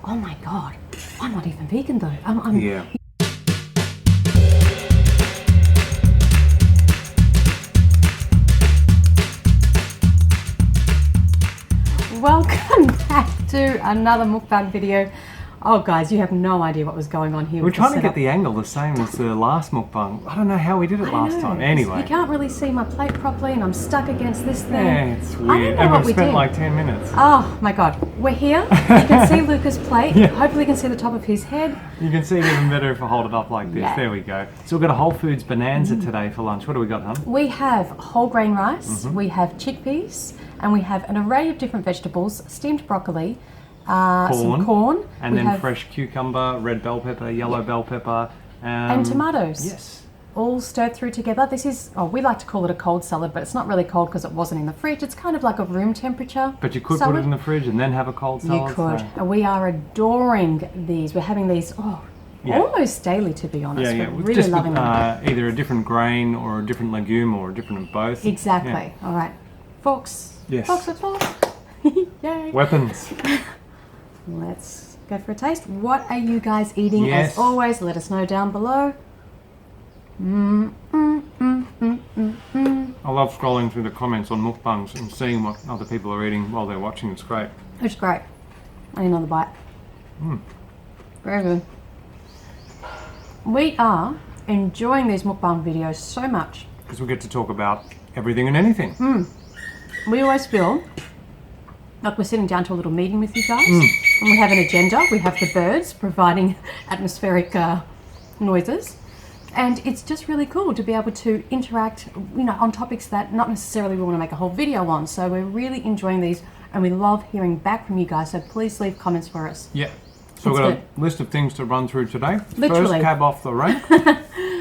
oh my God, I'm not even vegan though. I'm Yeah. Welcome back to another mukbang video. Oh guys, you have no idea what was going on here. We're trying to get the angle the same as the last mukbang. I don't know how we did it last time. Anyway. You can't really see my plate properly and I'm stuck against this thing. Yeah, it's weird. I don't know and what we've we spent did. like 10 minutes. Oh my God, we're here. You can see Luca's plate. Yeah. Hopefully you can see the top of his head. You can see it even better if I hold it up like this. Yeah. There we go. So we've got a Whole Foods Bonanza today for lunch. What do we got, hon? We have whole grain rice, we have chickpeas, and we have an array of different vegetables, steamed broccoli, some corn, and then fresh cucumber, red bell pepper, yellow bell pepper, and tomatoes. Yes. All stirred through together. This is, we like to call it a cold salad, but it's not really cold because it wasn't in the fridge. It's kind of like a room temperature. But you could salad. put it in the fridge and then have a cold salad. You could. So. And we are adoring these. We're having these almost daily, to be honest. Yeah, yeah. We're really just loving with, them. either a different grain or a different legume or a different of both. Exactly. Yeah. All right. Forks. Yes. Forks with forks. Yay. Weapons. Let's go for a taste. What are you guys eating? Yes. As always, let us know down below. I love scrolling through the comments on mukbangs and seeing what other people are eating while they're watching. It's great. It's great. I need another bite. Very good. We are enjoying these mukbang videos so much. Because we get to talk about everything and anything. We always feel like we're sitting down to a little meeting with you guys, and we have an agenda. We have the birds providing atmospheric noises, and it's just really cool to be able to interact, on topics that not necessarily we want to make a whole video on. So we're really enjoying these, and we love hearing back from you guys. So please leave comments for us. Yeah. So we've got a list of things to run through today. Literally. First cab off the rank.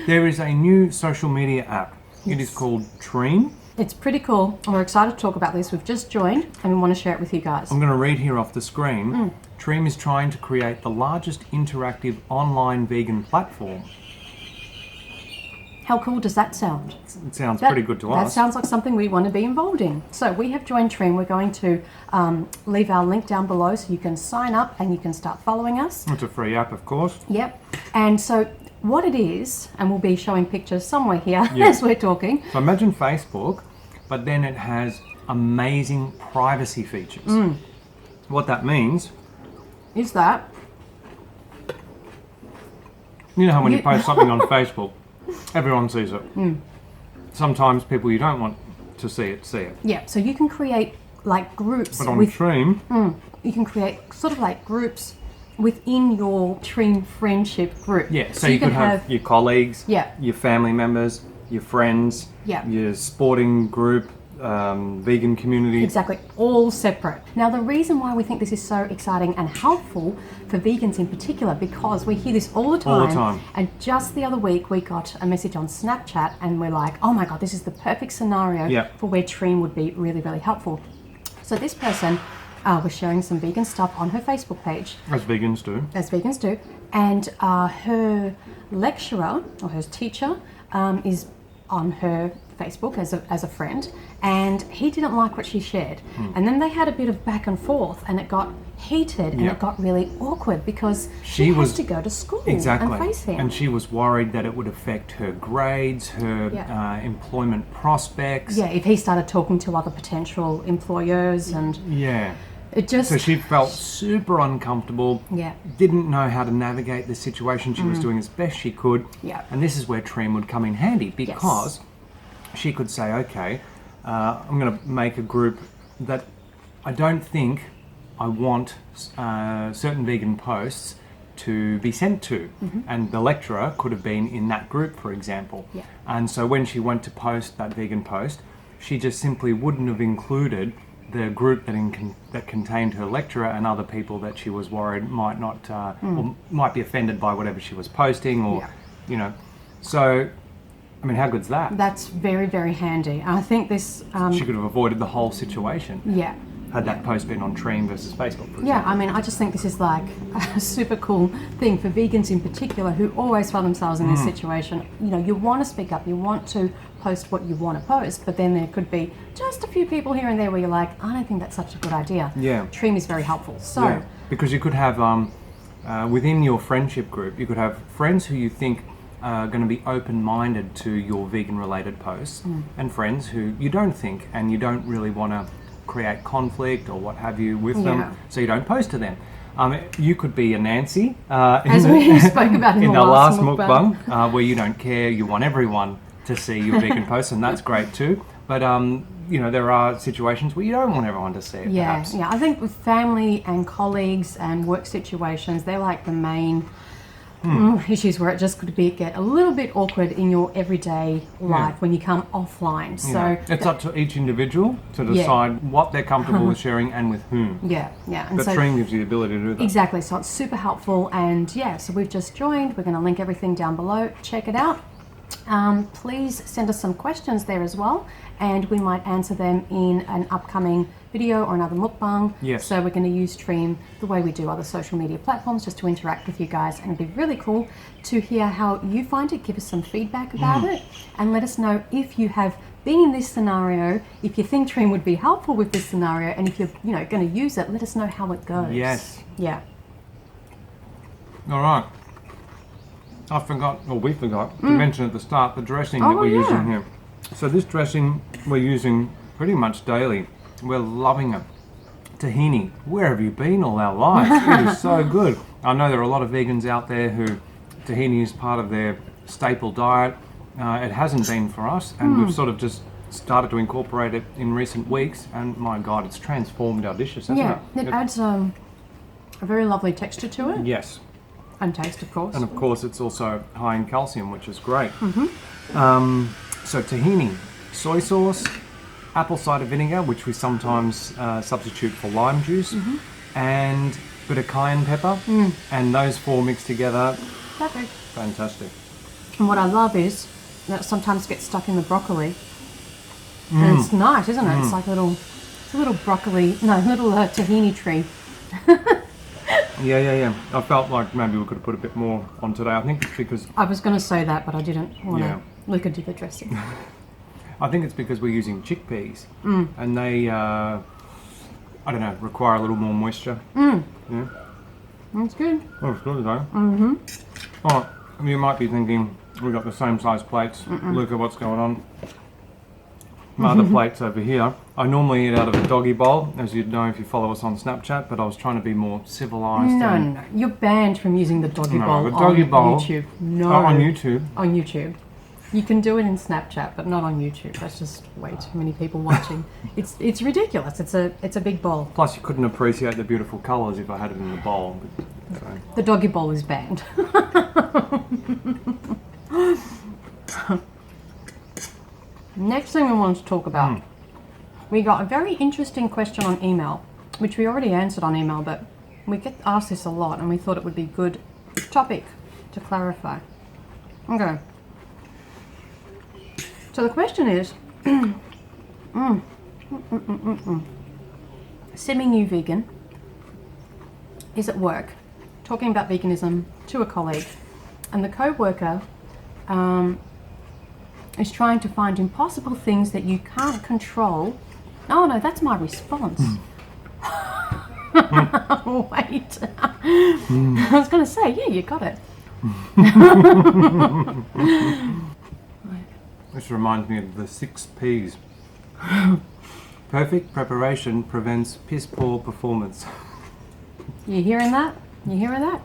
There is a new social media app. It is called TREEM. It's pretty cool, and we're excited to talk about this. We've just joined, and we want to share it with you guys. I'm going to read here off the screen. TREEM is trying to create the largest interactive online vegan platform. How cool does that sound? It sounds pretty good to us. That sounds like something we want to be involved in. So we have joined TREEM. We're going to leave our link down below so you can sign up and you can start following us. It's a free app, of course. Yep. And so what it is, and we'll be showing pictures somewhere here as we're talking. So imagine Facebook, but then it has amazing privacy features. What that means Is that? You know how when you post something on Facebook, everyone sees it. Sometimes people you don't want to see it. Yeah, so you can create like groups. But on TREEM, you can create sort of like groups within your TREEM friendship group. yeah, so you could have your colleagues, your family members, your friends, your sporting group, vegan community. Exactly, all separate. Now the reason why we think this is so exciting and helpful for vegans in particular, because we hear this all the time. All the time. And just the other week we got a message on Snapchat and we're like, oh my God, this is the perfect scenario for where TREEM would be really, really helpful. So this person was sharing some vegan stuff on her Facebook page. As vegans do. As vegans do. And her lecturer, or her teacher, is on her Facebook as a friend, and he didn't like what she shared. And then they had a bit of back and forth, and it got heated, and it got really awkward because she has to go to school and face him. And she was worried that it would affect her grades, her employment prospects. Yeah, if he started talking to other potential employers and... Yeah. It just... So she felt super uncomfortable, didn't know how to navigate the situation. She was doing as best she could. And this is where TREEM would come in handy, because she could say, okay, I'm going to make a group that I don't think I want certain vegan posts to be sent to. And the lecturer could have been in that group, for example. And so when she went to post that vegan post, she just simply wouldn't have included the group that contained her lecturer and other people that she was worried might not or might be offended by whatever she was posting, or so I mean, how good's that? That's very, very handy. I think this she could have avoided the whole situation had that post been on TREEM versus Facebook, for example. I mean, I just think this is like a super cool thing for vegans in particular who always find themselves in this situation. You want to speak up, you want to post what you want to post, but then there could be just a few people here and there where you're like, I don't think that's such a good idea. TREEM is very helpful. So because you could have within your friendship group, you could have friends who you think are going to be open-minded to your vegan-related posts, and friends who you don't think, and you don't really want to create conflict or what have you with them, so you don't post to them. You could be a Nancy, as we spoke about in the last mukbang, where you don't care, you want everyone to see your vegan posts, and that's great too. But you know, there are situations where you don't want everyone to see it. Yeah, yeah. I think with family and colleagues and work situations, they're like the main issues where it just could get a little bit awkward in your everyday life when you come offline. So it's up to each individual to decide what they're comfortable with sharing and with whom. Yeah, yeah. And the TREEM gives you the ability to do that. Exactly. So it's super helpful. And so we've just joined. We're going to link everything down below. Check it out. Please send us some questions there as well, and we might answer them in an upcoming video or another mukbang. Yes. So we're going to use TREEM the way we do other social media platforms, just to interact with you guys, and it'd be really cool to hear how you find it. Give us some feedback about it, and let us know if you have been in this scenario, if you think TREEM would be helpful with this scenario, and if you're going to use it, let us know how it goes. Yes. Yeah. All right. We forgot to mention at the start the dressing that we're using here. So this dressing we're using pretty much daily. We're loving it. Tahini, where have you been all our lives? It is so good. I know there are a lot of vegans out there who tahini is part of their staple diet. It hasn't been for us, and we've sort of just started to incorporate it in recent weeks, and my God, it's transformed our dishes, hasn't it? It adds a very lovely texture to it. Yes. And taste, of course. And of course, it's also high in calcium, which is great. So tahini, soy sauce, apple cider vinegar, which we sometimes substitute for lime juice, and a bit of cayenne pepper, and those four mixed together. Perfect. Fantastic. And what I love is that it sometimes gets stuck in the broccoli. And it's nice, isn't it? It's like a little tahini tree. Yeah. I felt like maybe we could have put a bit more on today. I think it's because... I was going to say that, but I didn't want to look into the dressing. I think it's because we're using chickpeas, and they, I don't know, require a little more moisture. Yeah. That's good. Oh, it's good though. Oh, you might be thinking, we've got the same size plates. Look at what's going on. My other plate's over here. I normally eat out of a doggy bowl, as you'd know if you follow us on Snapchat, but I was trying to be more civilised. No. You're banned from using the doggy bowl on YouTube. No. Oh, on YouTube? On YouTube. You can do it in Snapchat, but not on YouTube. That's just way too many people watching. It's ridiculous. It's a big bowl. Plus, you couldn't appreciate the beautiful colours if I had it in the bowl. So. The doggy bowl is banned. Next thing we wanted to talk about, we got a very interesting question on email, which we already answered on email, but we get asked this a lot, and we thought it would be a good topic to clarify. Okay. So the question is, Simming you vegan is at work, talking about veganism to a colleague, and the co-worker is trying to find impossible things that you can't control. Oh no, that's my response. Wait. I was going to say, yeah, you got it. This reminds me of the 6 Ps. Perfect preparation prevents piss poor performance. You hearing that? You hearing that?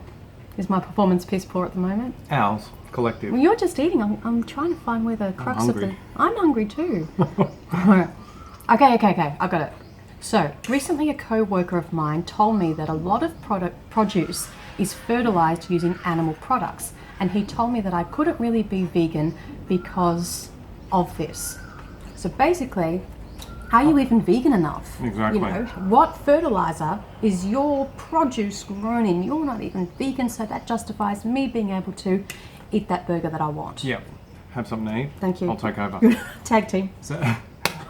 Is my performance piss poor at the moment? Ours, collective. Well, you're just eating. I'm trying to find where the crux of the... I'm hungry too. Okay, I got it. So, recently a co-worker of mine told me that a lot of produce is fertilized using animal products, and he told me that I couldn't really be vegan because of this. So basically, are you even vegan enough? Exactly. You know, what fertilizer is your produce grown in? You're not even vegan, so that justifies me being able to eat that burger that I want. Yep. Have something to eat. Thank you. I'll take over. Tag team. So,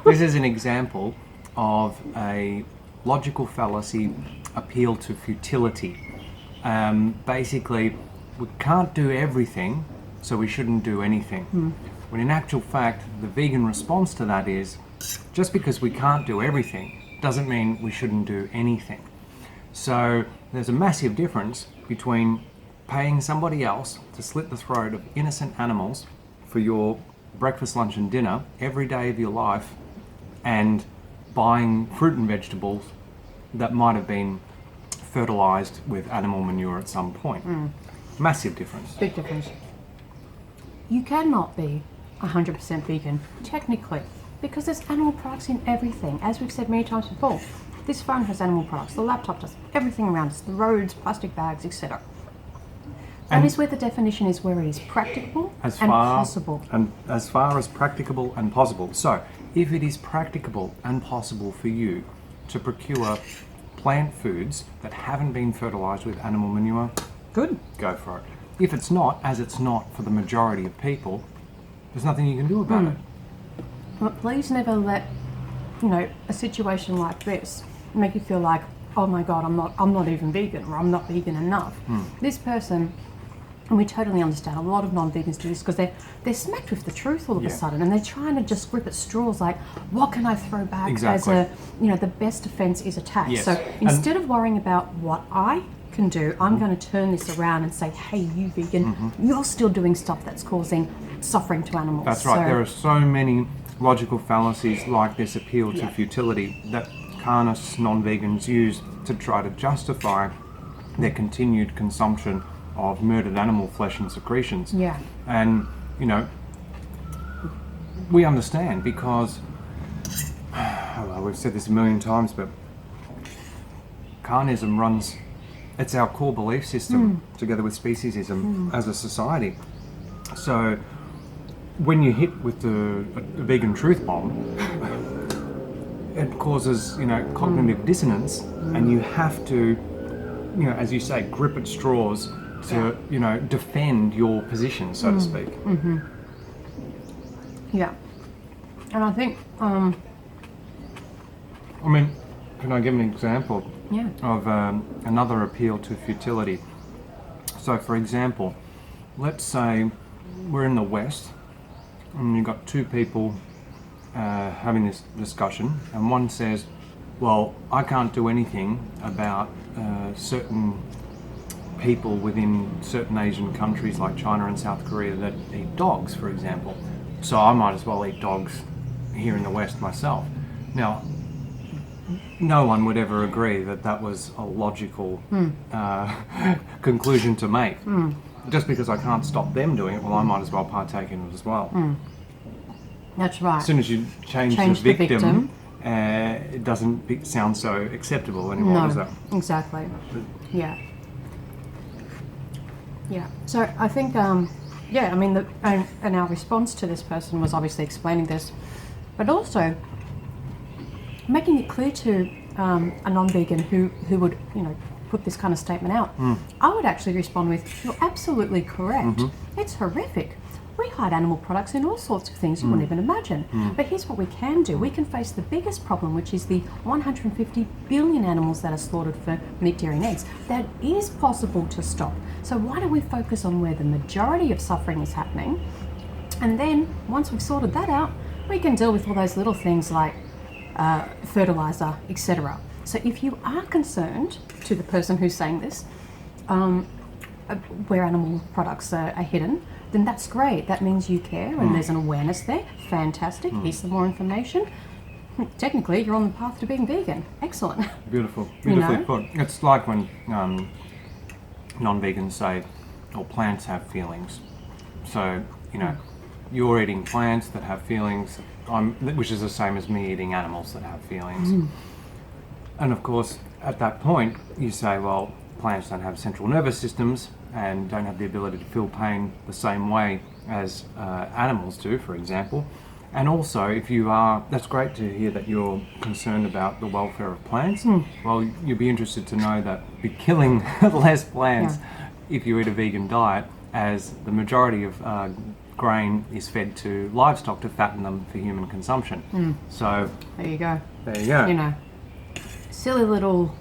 this is an example of a logical fallacy appeal to futility. Basically, we can't do everything, so we shouldn't do anything. When in actual fact, the vegan response to that is, just because we can't do everything doesn't mean we shouldn't do anything. So there's a massive difference between paying somebody else to slit the throat of innocent animals for your breakfast, lunch and dinner every day of your life and buying fruit and vegetables that might have been fertilised with animal manure at some point. Massive difference. Big difference. You cannot be 100% vegan, technically, because there's animal products in everything. As we've said many times before, this phone has animal products, the laptop does, everything around us, the roads, plastic bags, etc. That is where the definition is, where it is practicable and possible. And as far as practicable and possible. So, if it is practicable and possible for you to procure plant foods that haven't been fertilised with animal manure, good. Go for it. If it's not, as it's not for the majority of people, there's nothing you can do about it. But please never let, a situation like this make you feel like, oh my God, I'm not even vegan, or I'm not vegan enough. This person, and we totally understand, a lot of non-vegans do this because they're smacked with the truth all of a sudden, and they're trying to just grip at straws like, what can I throw back as the best defense is attack. Yes. So instead of worrying about what I can do, I'm going to turn this around and say, hey, you vegan, you're still doing stuff that's causing suffering to animals. That's right. There are so many logical fallacies like this appeal to futility that carnists, non-vegans use to try to justify their continued consumption of murdered animal flesh and secretions. Yeah. And, we understand because, we've said this a million times, but carnism runs, it's our core belief system together with speciesism as a society. So when you hit with the vegan truth bomb, it causes, cognitive dissonance, and you have to, as you say, grip at straws to, defend your position, so to speak. Yeah. And I think, can I give an example of another appeal to futility? So, for example, let's say we're in the West, and you've got two people having this discussion, and one says, well, I can't do anything about certain people within certain Asian countries like China and South Korea that eat dogs, for example. So I might as well eat dogs here in the West myself. Now, no one would ever agree that that was a logical conclusion to make. Just because I can't stop them doing it, well, I might as well partake in it as well. That's right. As soon as you change the victim, it doesn't sound so acceptable anymore, does it? Exactly. Yeah. Yeah. So I think, and our response to this person was obviously explaining this, but also making it clear to a non-vegan who would, put this kind of statement out. I would actually respond with, you're absolutely correct. It's horrific. We hide animal products in all sorts of things you wouldn't even imagine. But here's what we can do. We can face the biggest problem, which is the 150 billion animals that are slaughtered for meat, dairy and eggs. That is possible to stop. So why don't we focus on where the majority of suffering is happening? And then, once we've sorted that out, we can deal with all those little things like fertilizer, etc. So if you are concerned, to the person who's saying this, where animal products are hidden, then that's great. That means you care and there's an awareness there. Fantastic. Here's some more information. Technically, you're on the path to being vegan. Excellent. Beautifully put. It's like when non-vegans say, plants have feelings. So, you're eating plants that have feelings, which is the same as me eating animals that have feelings. And of course, at that point, you say, well, plants don't have central nervous systems and don't have the ability to feel pain the same way as animals do, for example. And also, that's great to hear that you're concerned about the welfare of plants. Well, you'd be interested to know that you're killing less plants if you eat a vegan diet, as the majority of grain is fed to livestock to fatten them for human consumption. So there you go. There you go. Silly little,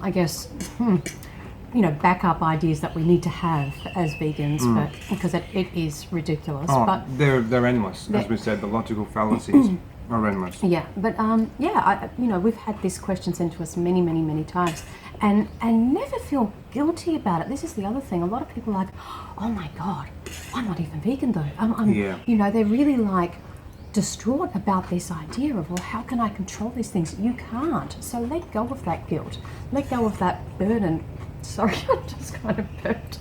I guess, backup ideas that we need to have as vegans, but because it is ridiculous. But they're endless, as we said. The logical fallacies are endless. Yeah, but we've had this question sent to us many, many, many times, and never feel guilty about it. This is the other thing. A lot of people are like, oh my God, I'm not even vegan though. You know, they're really like distraught about this idea of, well, how can I control these things? You can't. So let go of that guilt. Let go of that burden. Sorry, I just kind of burped.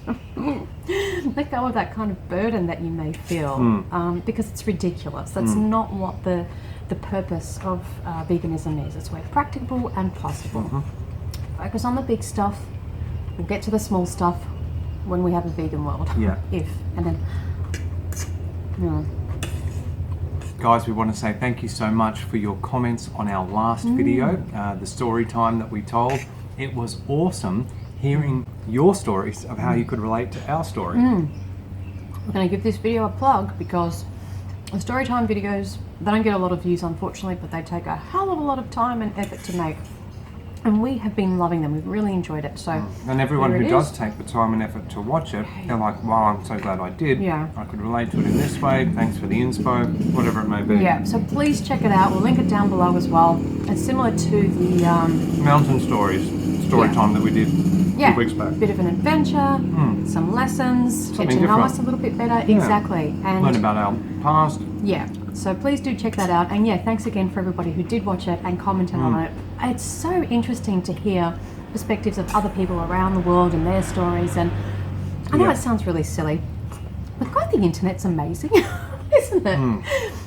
Let go of that kind of burden that you may feel, because it's ridiculous. That's not what the purpose of veganism is. It's where practicable and possible. Focus on the big stuff. We'll get to the small stuff when we have a vegan world. Yeah. And then, Guys, we want to say thank you so much for your comments on our last video, the story time that we told. It was awesome hearing your stories of how you could relate to our story. We're going to give this video a plug because the story time videos, they don't get a lot of views unfortunately, but they take a hell of a lot of time and effort to make. And we have been loving them. We've really enjoyed it. So, and everyone who does take the time and effort to watch it, they're like, wow, I'm so glad I did. Yeah. I could relate to it in this way. Thanks for the inspo, whatever it may be. Yeah, so please check it out. We'll link it down below as well. It's similar to the Mountain Stories story time that we did a few weeks back. Bit of an adventure, some lessons, Something get to know different. us a little bit better. Yeah. Exactly. And learn about our past. Yeah, so please do check that out. And yeah, thanks again for everybody who did watch it and commented on it. It's so interesting to hear perspectives of other people around the world and their stories. And I know it sounds really silly, but God, the internet's amazing, isn't it?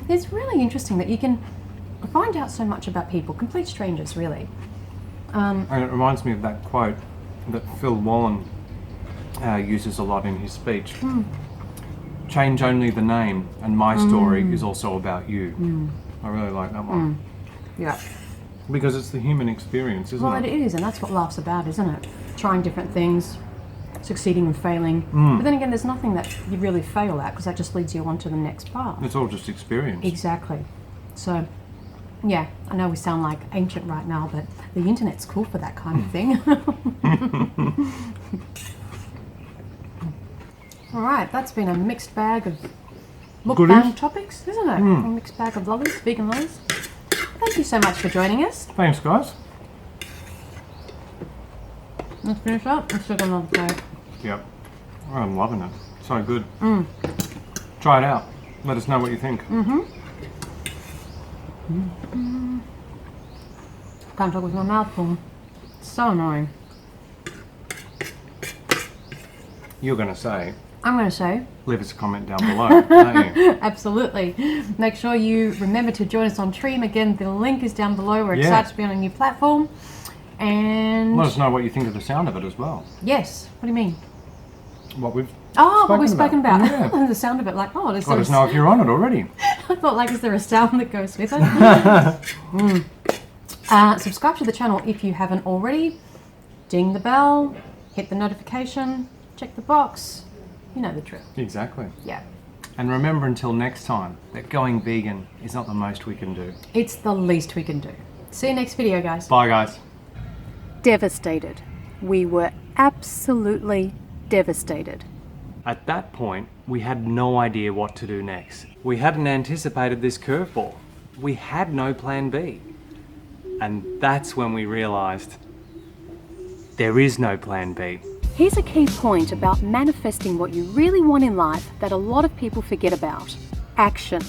It's really interesting that you can find out so much about people, complete strangers, really. And it reminds me of that quote that Phil Wallen uses a lot in his speech. Change only the name, and my story is also about you. I really like that one. Yeah. Because it's the human experience, isn't Well, it? it is, and that's what life's about, isn't it? Trying different things, succeeding and failing. But then again, there's nothing that you really fail at because that just leads you on to the next part. It's all just experience. Exactly. So, yeah, I know we sound like ancient right now, but the internet's cool for that kind of thing. All right, that's been a mixed bag of mukbang topics, isn't it? A mixed bag of lollies, vegan lollies. Thank you so much for joining us. Thanks, guys. Let's finish up. Let's take another plate. Yep. Oh, I'm loving it. So good. Try it out. Let us know what you think. Can't talk with my mouth full. It's so annoying. You're going to say, I'm going to say, leave us a comment down below, aren't you? absolutely. Make sure you remember to join us on TREEM. Again, the link is down below. We're excited to be on a new platform. And let us know what you think of the sound of it as well. yes. What do you mean? What we've spoken about. Yeah. The sound of it, like, oh, Let us know if you're on it already. I thought, like, is there a sound that goes with it? Subscribe to the channel if you haven't already. Ding the bell, hit the notification, check the box. You know the drill. Exactly. Yeah. And remember until next time that going vegan is not the most we can do. It's the least we can do. See you next video, guys. Bye, guys. Devastated. We were absolutely devastated. At that point, we had no idea what to do next. We hadn't anticipated this curveball. We had no plan B. And that's when we realized there is no plan B. Here's a key point about manifesting what you really want in life that a lot of people forget about. Action.